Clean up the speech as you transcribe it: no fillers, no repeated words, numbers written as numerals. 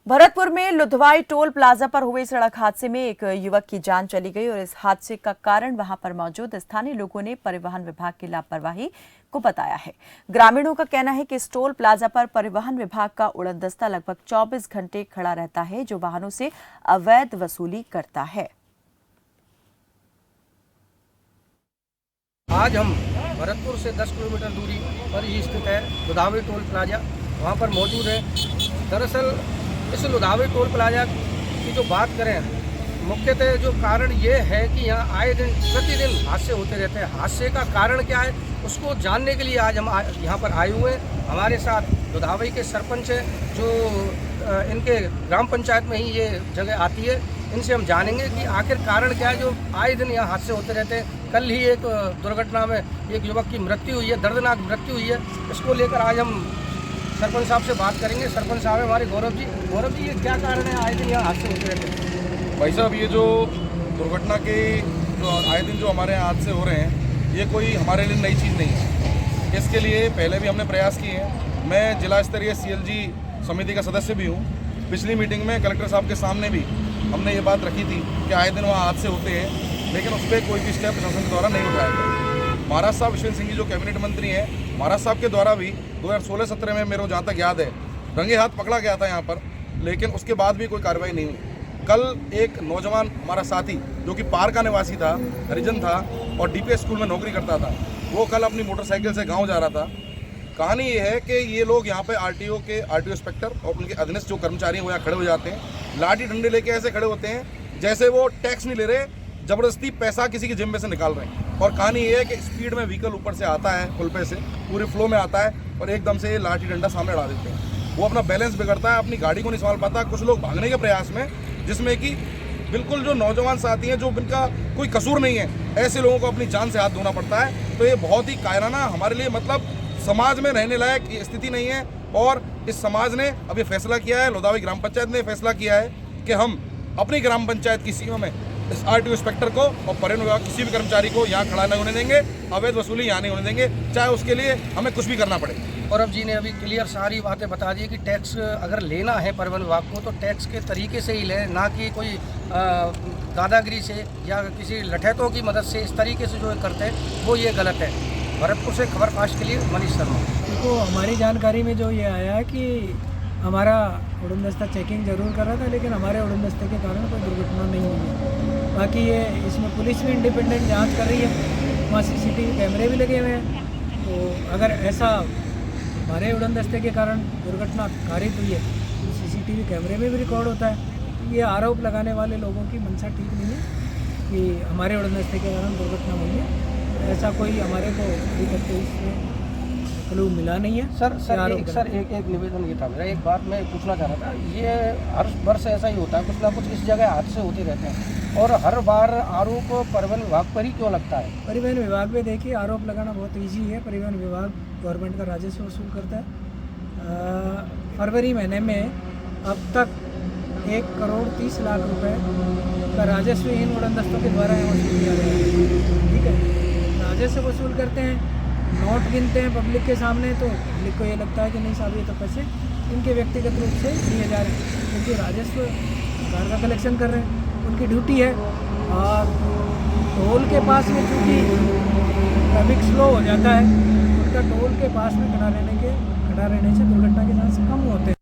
भरतपुर में लुधवाई toll plaza पर हुए सड़क हादसे में एक युवक की जान चली गई और इस हादसे का कारण वहां पर मौजूद स्थानीय लोगों ने परिवहन विभाग की लापरवाही को बताया है। ग्रामीणों का कहना है कि इस टोल प्लाजा पर परिवहन विभाग का उड़नदस्ता लगभग 24 घंटे खड़ा रहता है, जो वाहनों से अवैध वसूली करता है। आज हम भरतपुर से 10 किलोमीटर दूरी पर ही स्थित है लुधावी टोल प्लाजा, वहाँ पर मौजूद है। दरअसल इस लुधावी टोल प्लाजा की जो बात करें, मुख्यतः जो कारण ये है कि यहाँ आए दिन प्रतिदिन हादसे होते रहते हैं। हादसे का कारण क्या है उसको जानने के लिए आज हम यहाँ पर आए हुए हैं। हमारे साथ लुधावी के सरपंच हैं, जो इनके ग्राम पंचायत में ही ये जगह आती है। इनसे हम जानेंगे कि आखिर कारण क्या है जो आए दिन यहाँ हादसे होते रहते हैं। कल ही एक दुर्घटना में एक युवक की मृत्यु हुई है, दर्दनाक मृत्यु हुई है। इसको लेकर आज हम सरपंच साहब से बात करेंगे। सरपंच साहब है हमारे गौरव जी, ये क्या कारण है आए दिन यहाँ हादसे होते रहते हैं? भाई साहब, ये जो दुर्घटना के जो आए दिन जो हमारे यहाँ हादसे हो रहे हैं, ये कोई हमारे लिए नई चीज़ नहीं है। इसके लिए पहले भी हमने प्रयास किए हैं। मैं जिला स्तरीय CLG समिति का सदस्य भी हूँ। पिछली मीटिंग में कलेक्टर साहब के सामने भी हमने ये बात रखी थी कि आए दिन वहाँ हादसे होते हैं, लेकिन उस पर कोई भी स्टेप प्रशासन के द्वारा नहीं उठाया गया। महाराज साहब विश्वेंद्र सिंह जी जो कैबिनेट मंत्री हैं, महाराज साहब के द्वारा भी 2016-17 में मेरे जहाँ तक याद है रंगे हाथ पकड़ा गया था यहाँ पर, लेकिन उसके बाद भी कोई कार्रवाई नहीं हुई। कल एक नौजवान हमारा साथी जो कि पार का निवासी था, हरिजन था और DPS स्कूल में नौकरी करता था, वो कल अपनी मोटरसाइकिल से गाँव जा रहा था। कहानी ये है कि ये लोग यहाँ पे RTO इंस्पेक्टर और उनके अधीनस्थ जो कर्मचारी हैं वो यहाँ खड़े हो जाते हैं। लाठी डंडे लेके ऐसे खड़े होते हैं जैसे वो टैक्स नहीं ले रहे, ज़बरदस्ती पैसा किसी की जेब में से निकाल रहे हैं। और कहानी ये है कि स्पीड में व्हीकल ऊपर से आता है, पुल पे से पूरे फ्लो में आता है और एकदम से लाठी डंडा सामने अड़ा देते हैं। वो अपना बैलेंस बिगड़ता है, अपनी गाड़ी को नहीं संभाल पाता। कुछ लोग भागने के प्रयास में, जिसमें कि बिल्कुल जो नौजवान साथी हैं जो जिनका कोई कसूर नहीं है, ऐसे लोगों को अपनी जान से हाथ धोना पड़ता है। तो ये बहुत ही कायराना हमारे लिए, मतलब समाज में रहने लायक ये स्थिति नहीं है। और इस समाज ने अब ये फैसला किया है, लुधावी ग्राम पंचायत ने फैसला किया है कि हम अपनी ग्राम पंचायत की सीमा में इस RTO इंस्पेक्टर को और परिवहन विभाग किसी भी कर्मचारी को यहाँ खड़ा नहीं होने देंगे, अवैध वसूली यहाँ नहीं होने देंगे, चाहे उसके लिए हमें कुछ भी करना पड़े। गौरव जी ने अभी क्लियर सारी बातें बता दी कि टैक्स अगर लेना है परिवहन विभाग को तो टैक्स के तरीके से ही लें, ना कि कोई दादागिरी से या किसी लठैतों की मदद से इस तरीके से जो करते हैं वो ये गलत है। भरतपुर से खबर फास्ट के लिए मनीष शर्मा। देखो, हमारी जानकारी में जो ये आया है कि हमारा उड़नदस्ता चेकिंग जरूर कर रहा था, लेकिन हमारे उड़नदस्ते के कारण कोई दुर्घटना नहीं हुई है। बाकी ये इसमें पुलिस भी इंडिपेंडेंट जांच कर रही है, वहाँ CCTV कैमरे भी लगे हुए हैं। तो अगर ऐसा हमारे उड़नदस्ते के कारण दुर्घटना कारित हुई है तो CCTV कैमरे में भी रिकॉर्ड होता है। ये आरोप लगाने वाले लोगों की मंशा ठीक नहीं है कि हमारे उड़नदस्ते के कारण दुर्घटना हुई है। ऐसा कोई हमारे को अभी तक तो इसमें क्लू मिला नहीं है। सर एक निवेदन ये था मेरा, एक बात मैं पूछना चाह रहा था। ये हर वर्ष ऐसा ही होता है, कुछ ना कुछ इस जगह हादसे होते रहते हैं और हर बार आरोप परिवहन विभाग पर ही क्यों लगता है? परिवहन विभाग पे देखिए, आरोप लगाना बहुत ईजी है। परिवहन विभाग गवर्नमेंट का राजस्व वसूल करता है। फरवरी महीने में अब तक 1,30,00,000 रुपये का राजस्व इन उड़नदस्तों के द्वारा वसूल किया गया है। ठीक है, राजस्व वसूल करते हैं, नोट गिनते हैं पब्लिक के सामने, तो पब्लिक को ये लगता है कि नहीं साहब ये तो पैसे इनके व्यक्तिगत रूप से दिए जा रहे हैं, क्योंकि राजस्व सरकार का कलेक्शन कर रहे हैं, उनकी ड्यूटी है। और टोल के पास में चूँकि ट्रैफिक स्लो हो जाता है, उनका टोल के पास में खड़ा रहने से दुर्घटना के चांस कम होते हैं।